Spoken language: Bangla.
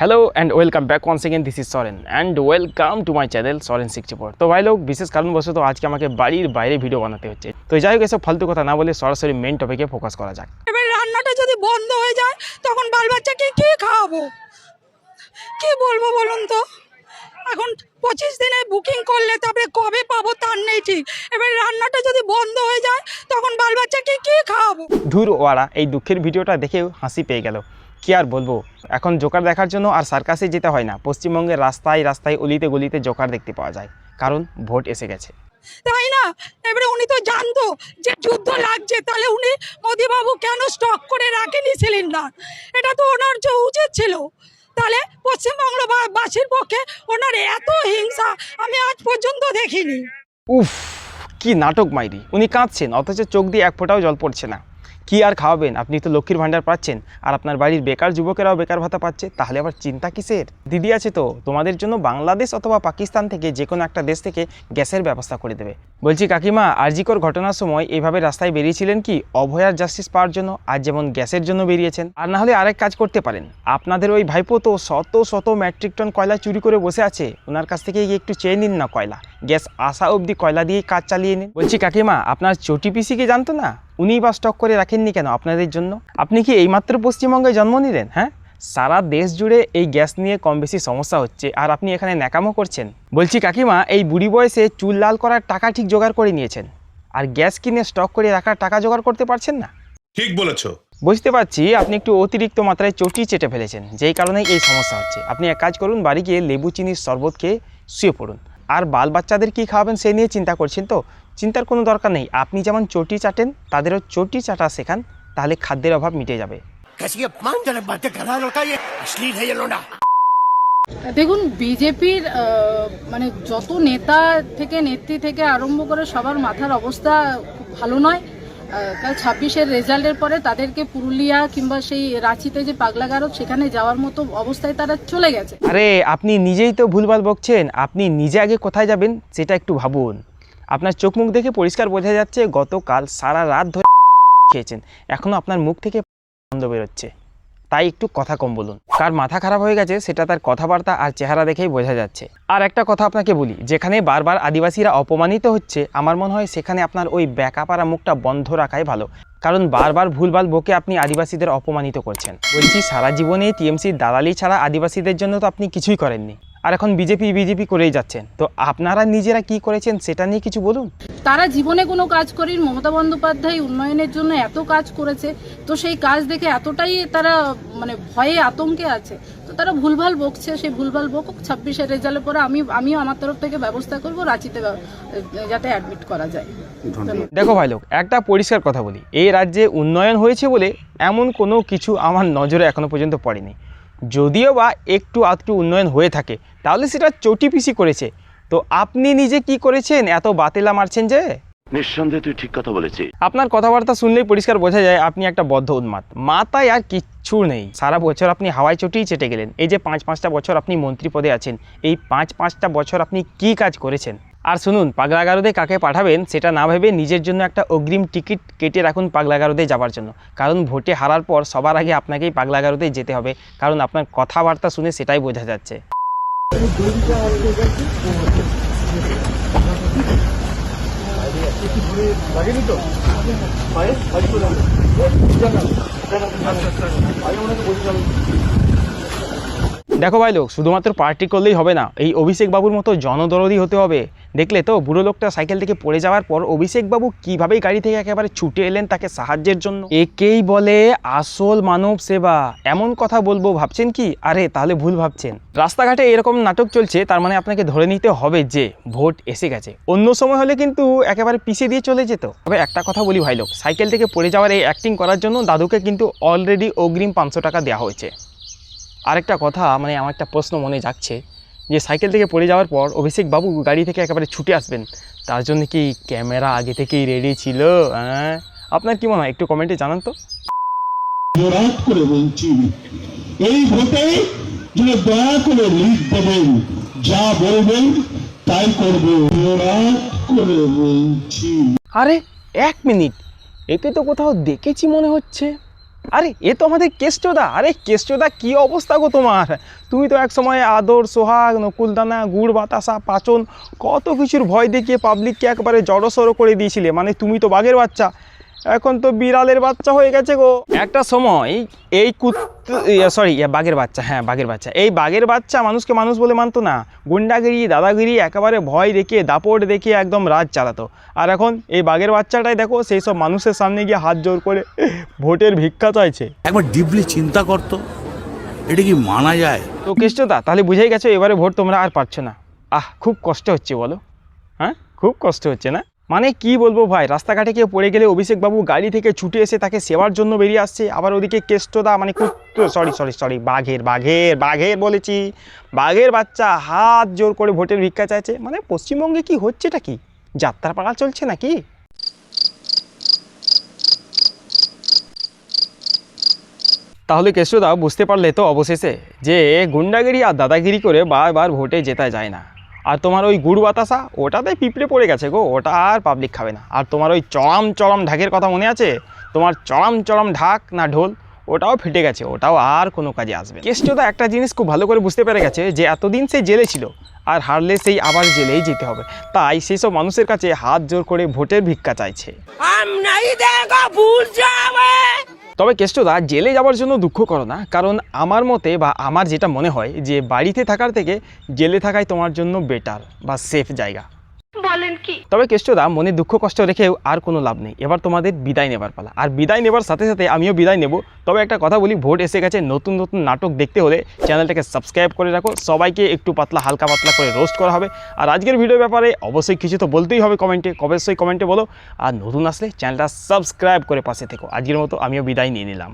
Hello and welcome back once again this is Saren and welcome to my channel Saren 64। तो भाई लोग विशेष कारणवश तो आज के আমাকে বাড়ির বাইরে ভিডিও বানাতে হচ্ছে। তো যাই হোক এসব ফালতু কথা না বলে সরাসরি মেইন টপিকে ফোকাস করা যাক। এবার রান্নাটা যদি বন্ধ হয়ে যায় তখন বাল বাচ্চাকে কি খাওয়াবো, কি বলবো বলুন তো। এখন 25 দিনে বুকিং করলে তবে কবে পাবো তার নেই ঠিক। এবার রান্নাটা যদি বন্ধ হয়ে যায় তখন বাল বাচ্চাকে কি খাওয়াবো। ধুর ওয়ারা, এই দুঃখের ভিডিওটা দেখেও হাসি পেয়ে গেল। কি আর বলবো, এখন জোকার দেখার জন্য আর সার্কাসে যেতে হয় না, পশ্চিমবঙ্গের রাস্তায় রাস্তায় অলিতে গলিতে জোকার দেখতে পাওয়া যায়, কারণ ভোট এসে গেছে, তাই না? এবারে উনি তো জানতো যে যুদ্ধ লাগছে, তাহলে উনি মোদিবাবু কেন স্টক করে রাখেনি সিলিন্ডার? এটা তো ওনার যে উচিত ছিল। তাহলে পশ্চিমবঙ্গবাসীর পক্ষে ওনার এত হিংসা আমি আজ পর্যন্ত দেখিনি। উফ, কি নাটক মাইরি। উনি কাঁদছেন অথচ চোখ দিয়ে এক ফোঁটাও জল পড়ছে না। কি আর খাওয়াবেন? আপনি তো লক্ষ্মীর ভাণ্ডার পাচ্ছেন আর আপনার বাড়ির বেকার যুবকেরাও বেকার ভাতা পাচ্ছে, তাহলে আবার চিন্তা কিসের? দিদি আছে তো, তোমাদের জন্য বাংলাদেশ অথবা পাকিস্তান থেকে যে কোনো একটা দেশ থেকে গ্যাসের ব্যবস্থা করে দেবে। বলছি কাকিমা, আরজিকর ঘটনার সময় এইভাবে রাস্তায় বেরিয়েছিলেন কি অভয়ার জাস্টিস পাওয়ার জন্য, আর যেমন গ্যাসের জন্য বেরিয়েছেন। আর না হলে আরেক কাজ করতে পারেন, আপনাদের ওই ভাইপো তো শত শত মেট্রিক টন কয়লা চুরি করে বসে আছে, ওনার কাছ থেকে গিয়ে একটু চেয়ে নিন না কয়লা, গ্যাস আসা অবধি কয়লা দিয়েই কাজ চালিয়ে নিন। বলছি কাকিমা, আপনার চটি পিসিকে জানতো না, উনিই বা স্টক করে রাখেননি কেন আপনাদের জন্য? আপনি কি এইমাত্র পশ্চিমবঙ্গে জন্ম নিলেন? হ্যাঁ, সারা দেশ জুড়ে এই গ্যাস নিয়ে কম বেশি সমস্যা হচ্ছে আর আপনি এখানে ন্যাকামো করছেন। বলছি কাকিমা, এই বুড়ি বয়সে চুল লাল করার টাকা ঠিক জোগাড় করে নিয়েছেন, আর গ্যাস কিনে স্টক করে রাখার টাকা জোগাড় করতে পারছেন না। ঠিক বলেছো। বুঝতে পারছি আপনি একটু অতিরিক্ত মাত্রায় চটি চেটে ফেলেছেন, যেই কারণেই এই সমস্যা হচ্ছে। আপনি এক কাজ করুন, বাড়ি গিয়ে লেবু চিনির শরবত খেয়ে শুয়ে পড়ুন। আর বাল বাচ্চাদের কী খাওয়াবেন সে নিয়ে চিন্তা করছেন তো? চিন্তার কোনো দরকার নেই, আপনি যেমন চটি চাটেন তাদেরও চটি চাটা শেখান, তাহলে খাদ্যের অভাব মিটে যাবে। দেখুন, বিজেপির মানে যত নেতা থেকে নেত্রী থেকে আরম্ভ করে সবার মাথার অবস্থা খুব ভালো নয়। কাল 26-এর রেজাল্টের পরে তাদেরকে পুরুলিয়া কিংবা সেই রাঁচিতে যে পাগলাগারদ সেখানে যাওয়ার মতো অবস্থায় তারা চলে গেছে। আরে আপনি নিজেই তো ভুলভাল বকছেন, আপনি নিজে আগে কোথায় যাবেন সেটা একটু ভাবুন। আপনার চোখ মুখ দেখে পরিষ্কার বোঝা যাচ্ছে গতকাল সারা রাত ধরে খেয়েছেন, এখনও আপনার মুখ থেকে গন্ধ বেরোচ্ছে, তাই একটু কথা কম বলুন। কার মাথা খারাপ হয়ে গেছে সেটা তার কথাবার্তা আর চেহারা দেখেই বোঝা যাচ্ছে। আর একটা কথা আপনাকে বলি, যেখানে বারবার আদিবাসীরা অপমানিত হচ্ছে, আমার মনে হয় সেখানে আপনার ওই ব্যাকাপাড়া মুখটা বন্ধ রাখাই ভালো, কারণ বারবার ভুলভাল বকে আপনি আদিবাসীদের অপমানিত করছেন। বলছি, সারা জীবনে টিএমসির দালালি ছাড়া আদিবাসীদের জন্য তো আপনি কিছুই করেননি, আর এখন বিজেপি করেই যাচ্ছেন। তো আপনারা নিজেরা কি করেছেন সেটা নিয়ে কিছু বলুন। তারা জীবনে কোনো কাজ করেন, মমতা বন্দ্যোপাধ্যায় উন্নয়নের জন্য এত কাজ করেছে, তো সেই কাজ দেখে এতটাই তারা মানে ভয়ে আতঙ্কে আছে, তো তারা ভুলভাল বকছে। সেই ভুলভাল বকুক, 26-এর রেজাল্টের পরে আমিও আমার তরফ থেকে ব্যবস্থা করব রাঁচিতে যাতে অ্যাডমিট করা যায়। দেখো ভাই লোক, একটা পরিষ্কার কথা বলি, এই রাজ্যে উন্নয়ন হয়েছে বলে এমন কোনো কিছু আমার নজরে এখনো পর্যন্ত পড়েনি। যদিও বা একটু আধটু উন্নয়ন হয়ে থাকে তাহলে সেটা চটি পিসি করেছে। তো আপনি নিজে কি করেছেন এত বাতেলা মারছেন যে? নিঃসন্দেহে তুই ঠিক কথা বলেছিস। আপনার কথাবার্তা শুনলেই পরিষ্কার বোঝা যায় আপনি একটা বদ্ধ উন্মাদ, মাথায় আর কিচ্ছু নেই। সারা বছর আপনি হাওয়ায় চটিই চেটে গেলেন। এই যে 5-5টা বছর আপনি মন্ত্রী পদে আছেন, এই 5-5টা বছর আপনি কি কাজ করেছেন? আর শুনুন, পাগলাগারদে কাকে পাঠাবেন সেটা না ভেবে নিজের জন্য একটা অগ্রিম টিকিট কেটে রাখুন পাগলাগারদে যাওয়ার জন্য, কারণ ভোটে হারার পর সবার আগে আপনাকেই পাগলাগারদে যেতে হবে, কারণ আপনার কথাবার্তা শুনে সেটাই বোঝা যাচ্ছে। দেখো ভাই লোক, শুধুমাত্র পার্টি করলেই হবে না, এই অভিষেক বাবুর মতো জনদরদি হতে হবে। দেখলে তো বুড়ো লোকটা সাইকেল থেকে পড়ে যাওয়ার পর অভিষেক বাবু কীভাবেই গাড়ি থেকে একেবারে ছুটে এলেন তাকে সাহায্যের জন্য। একেই বলে আসল মানব সেবা। এমন কথা বলবো ভাবছেন কি? আরে তাহলে ভুল ভাবছেন। রাস্তাঘাটে এরকম নাটক চলছে, তার মানে আপনাকে ধরে নিতে হবে যে ভোট এসে গেছে। অন্য সময় হলে কিন্তু একেবারে পিছিয়ে দিয়ে চলে যেত। তবে একটা কথা বলি ভাই লোক, সাইকেল থেকে পড়ে যাওয়ার এই অ্যাক্টিং করার জন্য দাদুকে কিন্তু অলরেডি অগ্রিম 500 টাকা দেওয়া হয়েছে। আরেকটা কথা, মানে আমার একটা প্রশ্ন মনে যাচ্ছে যে সাইকেল থেকে পড়ে যাওয়ার পর অভিষেক বাবু গাড়ি থেকে একেবারে ছুটে আসবেন, তার জন্য কি ক্যামেরা আগে থেকেই রেডি ছিল? আপনার কি মনে হয় একটু কমেন্টে জানান তো। জোরাত করে বলছি, এই ভোটে যিনি দয়া করে লিড দেবেন, যা বলবেন তাই করব, জোরাত করে বলছি। আরে 1 মিনিট, একে তো কোথাও দেখেছি মনে হচ্ছে। আরে এ তো আমাদের কেষ্টদা। আরে কেষ্টদা কি অবস্থা গো তোমার? তুমি তো এক সময় আদর সোহাগ নকুলদানা গুড় বাতাসা পাচন কত কিছুর ভয় দেখিয়ে পাবলিককে একবারে জড়সড়ো করে দিয়েছিলে, মানে তুমি তো বাঘের বাচ্চা, এখন তো বিড়ালের বাচ্চা হয়ে গেছে গো। একটা সময় এই বাঘের বাচ্চা, হ্যাঁ বাঘের বাচ্চা, এই বাঘের বাচ্চা মানুষকে মানুষ বলে মানতো না, গুন্ডাগিরি দাদাগিরি একেবারে ভয় দেখিয়ে দাপট দেখিয়ে একদম রাজ চালাতো। আর এখন এই বাঘের বাচ্চাটাই দেখো সেই সব মানুষের সামনে গিয়ে হাত জোর করে ভোটের ভিক্ষা চাইছে। একবার ডিপলি চিন্তা করতো, এটা কি মানা যায়? তো কেষ্টদা তাহলে বুঝেই গেছো এবারে ভোট তোমরা আর পারছো না। খুব কষ্ট হচ্ছে বলো, হ্যাঁ খুব কষ্ট হচ্ছে না? মানে কি বলবো ভাই, রাস্তাঘাটে কেউ পড়ে গেলে অভিষেকবাবু গাড়ি থেকে ছুটে এসে তাকে সেবার জন্য বেরিয়ে আসছে, আবার ওদিকে কেষ্টদা মানে সরি বাঘের বলেছি, বাঘের বাচ্চা হাত জোর করে ভোটের ভিক্ষা চাইছে। মানে পশ্চিমবঙ্গে কি হচ্ছেটা কি, যাত্রাপালা চলছে নাকি? তাহলে কেষ্টদা বুঝতে পারলে তো অবশেষে যে গুন্ডাগিরি আর দাদাগিরি করে বারবার ভোটে জেতা যায় না। আর তোমার ওই গুড় বাতাসা ওটাতে পিঁপড়ে পড়ে গেছে গো, ওটা আর পাবলিক খাবে না। আর তোমার ওই চড়াম ঢাকের কথা মনে আছে? তোমার চড়াম ঢাক না ঢোল ওটাও ফেটে গেছে, ওটাও আর কোনো কাজে আসবে না। কেষ্টদা একটা জিনিস খুব ভালো করে বুঝতে পেরে গেছে যে এতদিন সে জেলে ছিল, আর হারলে সেই আবার জেলেই যেতে হবে, তাই সেই সব মানুষের কাছে হাত জোর করে ভোটের ভিক্ষা চাইছে। তবে কেষ্টদা জেলে যাওয়ার জন্য দুঃখ করো না, কারণ আমার মতে বা আমার যেটা মনে হয় যে বাড়িতে থাকার থেকে জেলে থাকাই তোমার জন্য বেটার বা সেফ জায়গা। বলেন কি? তবে কেষ্টদা মনে দুঃখ কষ্ট রেখেও আর কোনো লাভ নেই, এবার তোমাদের বিদায় নেবার পালা। আর বিদায় নেবার সাথে সাথে আমিও বিদায় নেব। তবে একটা কথা বলি, ভোট এসে গেছে, নতুন নতুন নাটক দেখতে হলে চ্যানেলটাকে সাবস্ক্রাইব করে রাখো। সবাইকে একটু হালকা পাতলা করে রোস্ট করা হবে। আর আজকের ভিডিওর ব্যাপারে অবশ্যই কিছু তো বলতেই হবে অবশ্যই কমেন্টে বলো। আর নতুন আসলে চ্যানেলটা সাবস্ক্রাইব করে পাশে থেকো। আজকের মতো আমিও বিদায় নিয়ে নিলাম।